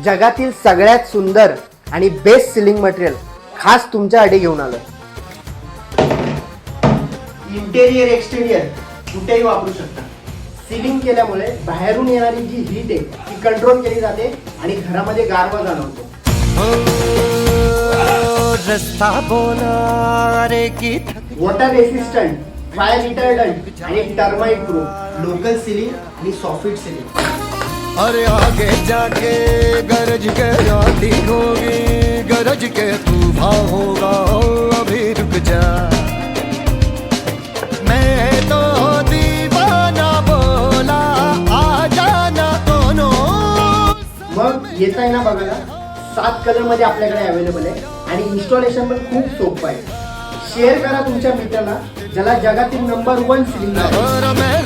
जगातील सगळ्यात सुंदर आणि बेस्ट सिलिंग मटेरियल खास तुमच्यासाठी घेऊन आलो. इंटेरियर एक्सटेरियर कुठेही वापरू शकता. सिलिंग केल्यामुळे बाहेरून येणारी जी हीट आहे ती कंट्रोल केली जाते आणि घरामध्ये गारवा जाणवतो. वॉटर रेसिस्टंट, फायर रिटार्डंट आणि टर्माइट प्रूफ, लोकल सिलिंग आणि सॉफ्ट सिलिंग. अरे आगे जाके गरज के आती होगी, गरज के तूफान होगा, अभी रुक जा. मैं तो दीवाना बोला, आ जाना दोनों. मग येत आहे ना बघायला. 7 कलर मध्ये आपल्याकडे अवेलेबल आहे आणि इन्स्टॉलेशन पण खूप सोपं आहे. शेअर करा तुमच्या मित्रांना ज्याला जगातील नंबर 1 सिलिंग आहे.